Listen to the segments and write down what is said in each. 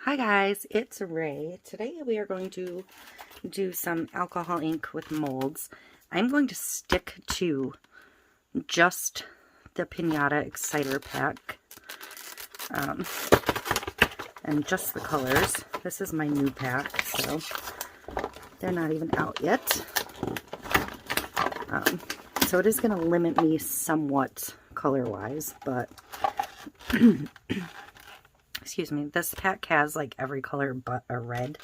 Hi guys, it's Ray. Today we are going to do some alcohol ink with molds. I'm going to stick to just the Pinata Exciter pack and just the colors. This is my new pack, so they're not even out yet. So it is going to limit me somewhat color-wise, but excuse me, this pack has like every color but a red,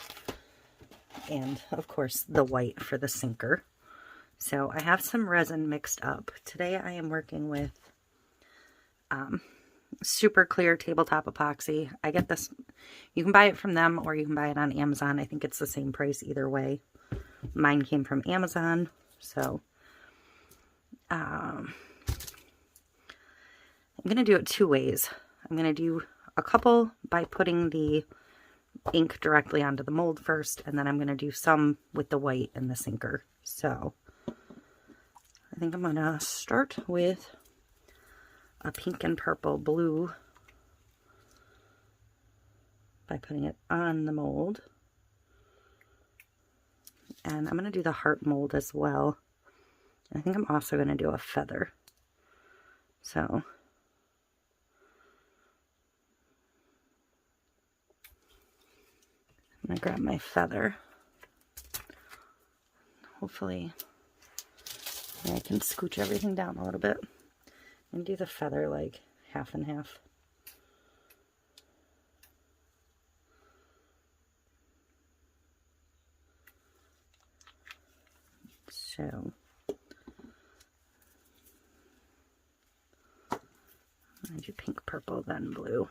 and of course the white for the sinker. So I have some resin mixed up. Today I am working with super clear tabletop epoxy. I get this, you can buy it from them or you can buy it on Amazon. I think it's the same price either way. Mine came from Amazon, so I'm going to do it two ways. I'm going to do a couple by putting the ink directly onto the mold first, and then I'm going to do some with the white and the sinker. So I think I'm going to start with a pink and purple blue by putting it on the mold. And I'm going to do the heart mold as well. I think I'm also going to do a feather. So I'm going to grab my feather. Hopefully I can scooch everything down a little bit and do the feather like half and half. So I'm going to do pink, purple, then blue.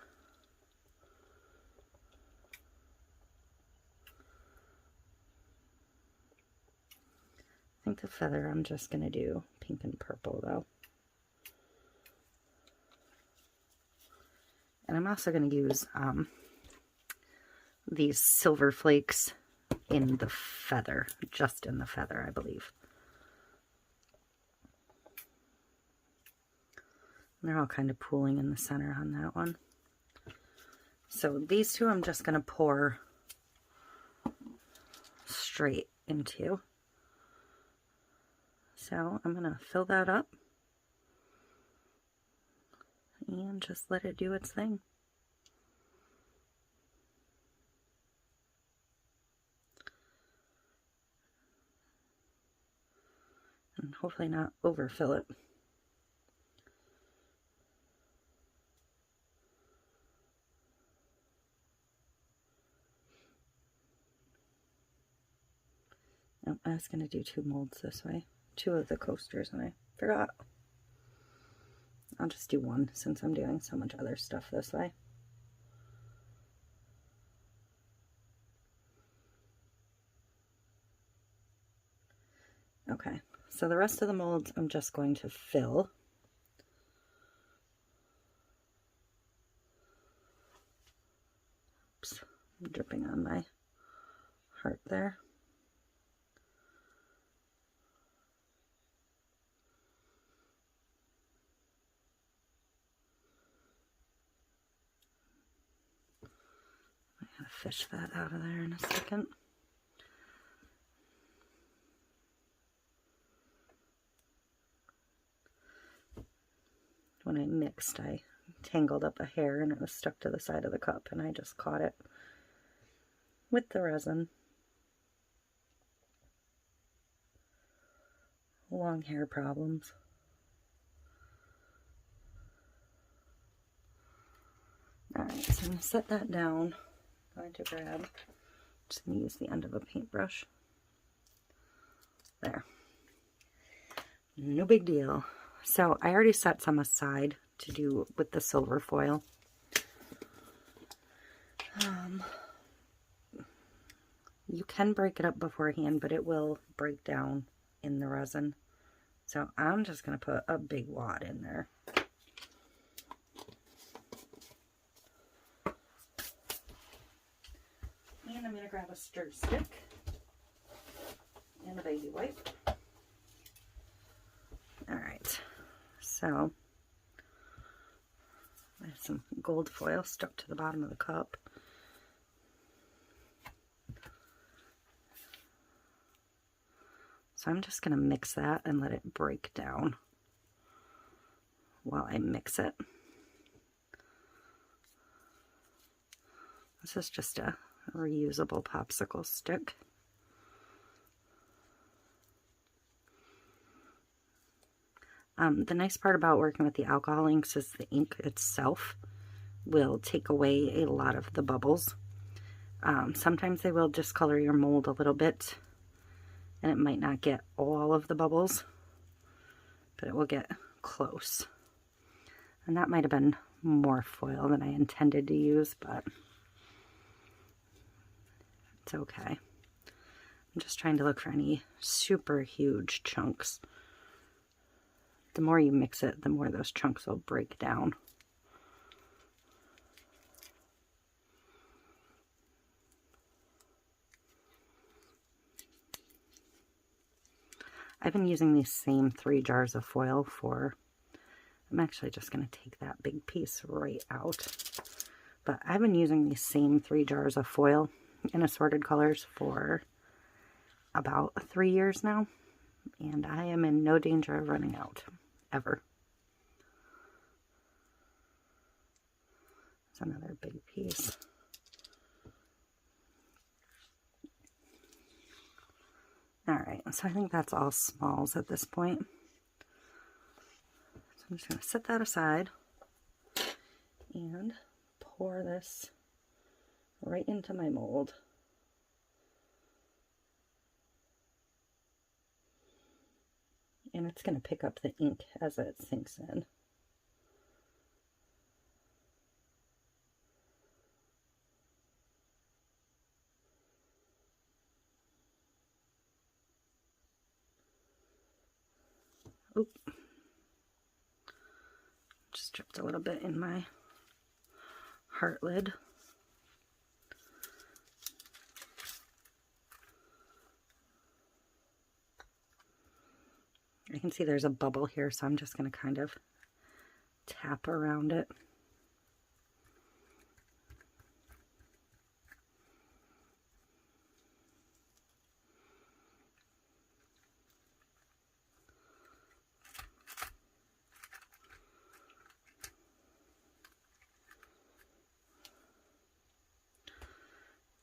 I think the feather I'm just going to do pink and purple though. And I'm also going to use these silver flakes in the feather, just in the feather, I believe. And they're all kind of pooling in the center on that one. So these two I'm just going to pour straight into. So I'm going to fill that up and just let it do its thing. And hopefully not overfill it. Oh, I was going to do two molds this way. Two of the coasters, and I forgot. I'll just do one since I'm doing so much other stuff this way. Okay, so the rest of the molds I'm just going to fill. Oops, I'm dripping on my heart there. I'm going to fish that out of there in a second. When I mixed, I tangled up a hair and it was stuck to the side of the cup, and I just caught it with the resin. Long hair problems. Alright, so I'm going to set that down. I'm going to grab, just going to use the end of a paintbrush. There. No big deal. So I already set some aside to do with the silver foil. You can break it up beforehand, but it will break down in the resin. So I'm just going to put a big wad in there. And I'm going to grab a stir stick and a baby wipe. Alright, so I have some gold foil stuck to the bottom of the cup. So I'm just going to mix that and let it break down while I mix it. This is just a reusable popsicle stick. The nice part about working with the alcohol inks is the ink itself will take away a lot of the bubbles. Sometimes they will discolor your mold a little bit, and it might not get all of the bubbles, but it will get close. And that might have been more foil than I intended to use, but it's okay. I'm just trying to look for any super huge chunks. The more you mix it, the more those chunks will break down. I've been using these same 3 jars of foil for, I'm actually just going to take that big piece right out. But I've been using these same 3 jars of foil in assorted colors for about 3 years now. And I am in no danger of running out, ever. It's another big piece. Alright, so I think that's all smalls at this point. So I'm just going to set that aside and pour this right into my mold. And it's going to pick up the ink as it sinks in. Oop. Just dripped a little bit in my heart lid. I can see there's a bubble here, so I'm just going to kind of tap around it.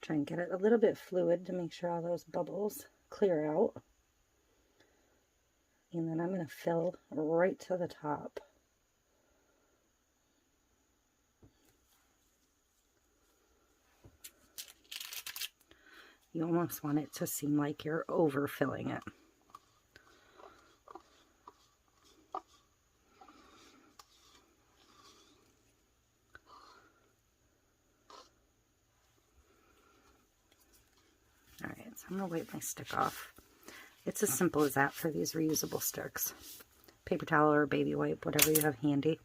Try and get it a little bit fluid to make sure all those bubbles clear out. And then I'm going to fill right to the top. You almost want it to seem like you're overfilling it. Alright, so I'm going to wipe my stick off. It's as simple as that for these reusable sticks. Paper towel or baby wipe, whatever you have handy.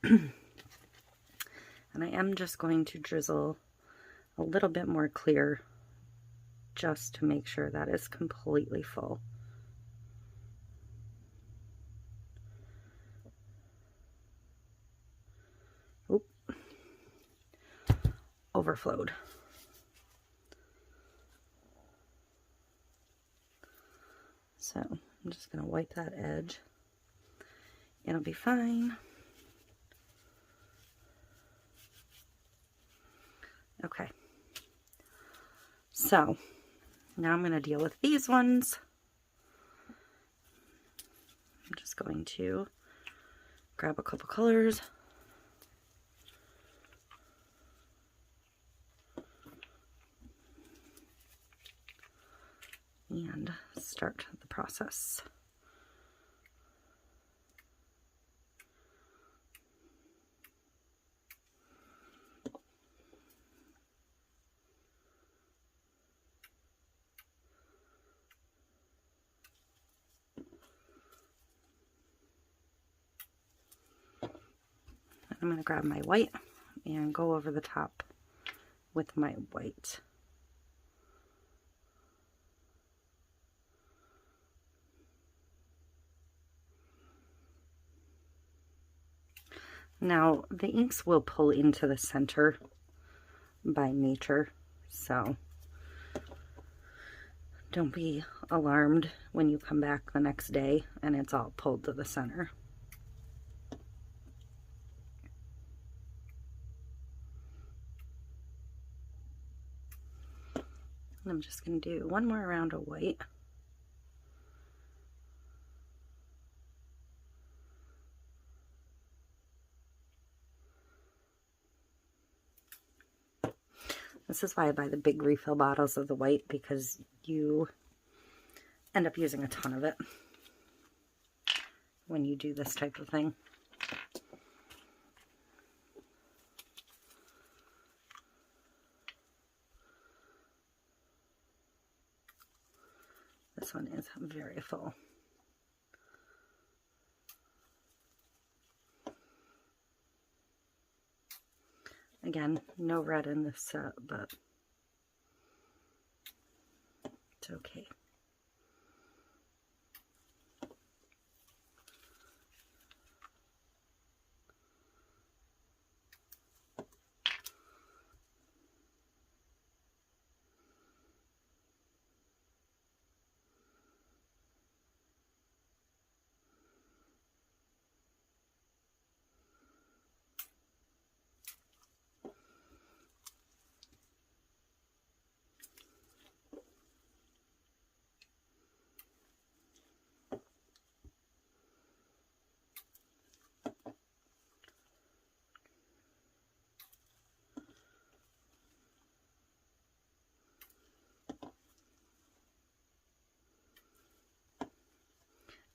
And I am just going to drizzle a little bit more clear just to make sure that is completely full. Oop. Overflowed. So I'm just going to wipe that edge. It'll be fine. Okay. So now I'm going to deal with these ones. I'm just going to grab a couple colors. And start the process. I'm going to grab my white and go over the top with my white. Now, the inks will pull into the center by nature, so Don't be alarmed when you come back the next day and it's all pulled to the center. I'm just going to do one more round of white. This is why I buy the big refill bottles of the white, because you end up using a ton of it when you do this type of thing. This one is very full. Again, no red in this set, but it's okay.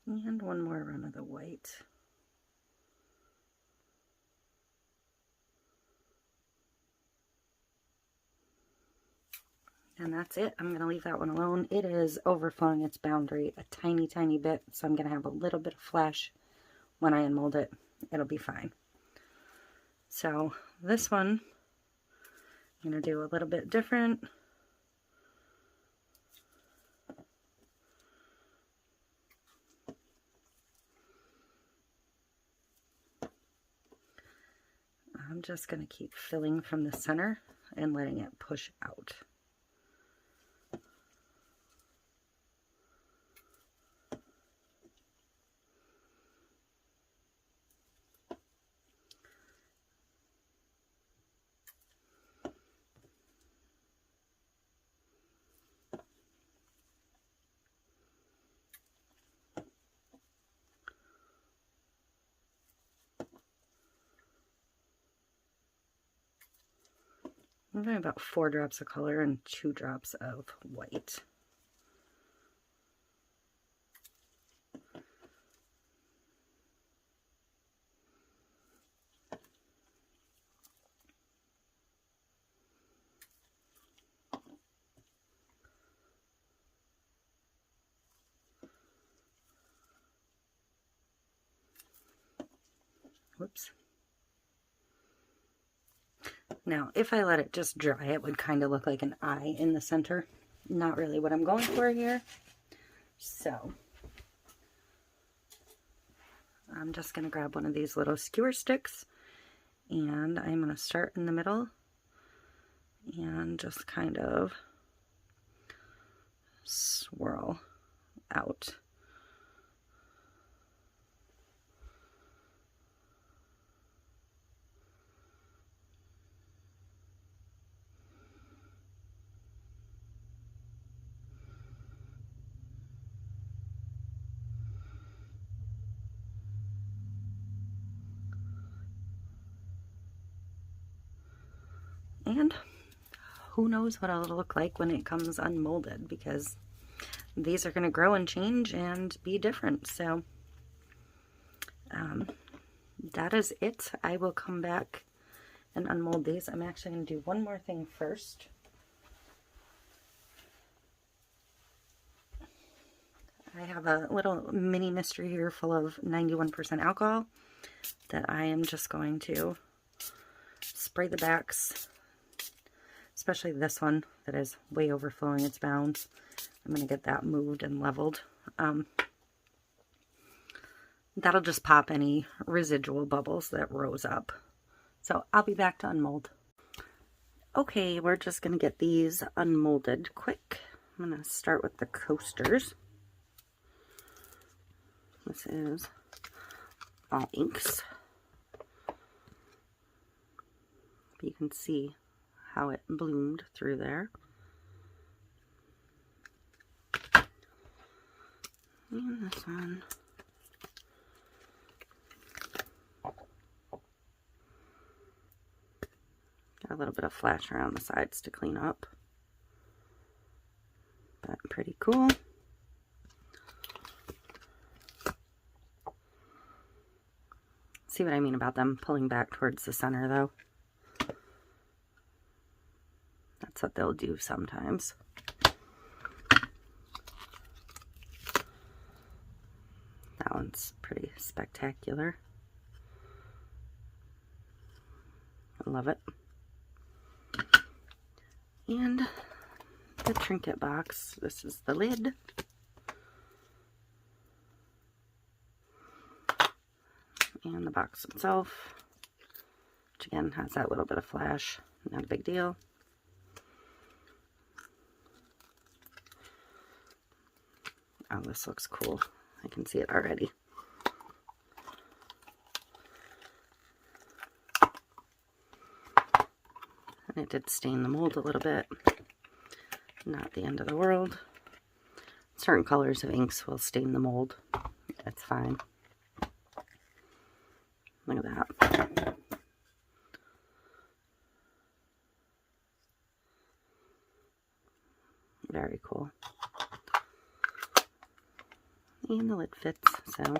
And one more run of the white. And that's it. I'm going to leave that one alone. It is overflowing its boundary a tiny, tiny bit, so I'm going to have a little bit of flash when I unmold it. It'll be fine. So this one, I'm going to do a little bit different. I'm just going to keep filling from the center and letting it push out. I'm doing about 4 drops of color and 2 drops of white. Whoops. Now, if I let it just dry, it would kind of look like an eye in the center. Not really what I'm going for here. So, I'm just going to grab one of these little skewer sticks, and I'm going to start in the middle and just kind of swirl out. And who knows what it'll look like when it comes unmolded, because these are going to grow and change and be different. So that is it. I will come back and unmold these. I'm actually going to do one more thing first. I have a little mini mystery here full of 91% alcohol that I am just going to spray the backs, especially this one that is way overflowing its bounds. I'm going to get that moved and leveled. That'll just pop any residual bubbles that rose up. So I'll be back to unmold. Okay, we're just going to get these unmolded quick. I'm going to start with the coasters. This is all inks. You can see how it bloomed through there. And this one. Got a little bit of flash around the sides to clean up. But pretty cool. See what I mean about them pulling back towards the center though? That's what they'll do sometimes. That one's pretty spectacular. I love it. And the trinket box. This is the lid. And the box itself, which again has that little bit of flash. Not a big deal. Oh, this looks cool. I can see it already. And it did stain the mold a little bit. Not the end of the world. Certain colors of inks will stain the mold. It's fine. Look at that. Very cool. And the lid fits, so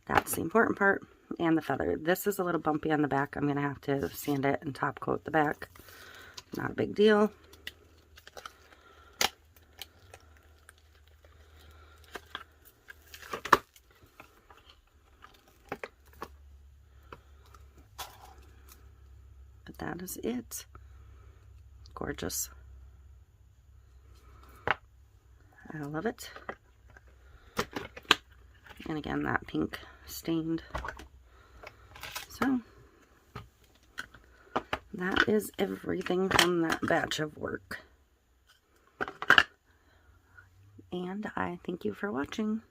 that's the important part. And the feather. This is a little bumpy on the back. I'm going to have to sand it and top coat the back. Not a big deal. But that is it. Gorgeous. I love it. And again, that pink stained. So, that is everything from that batch of work. And I thank you for watching.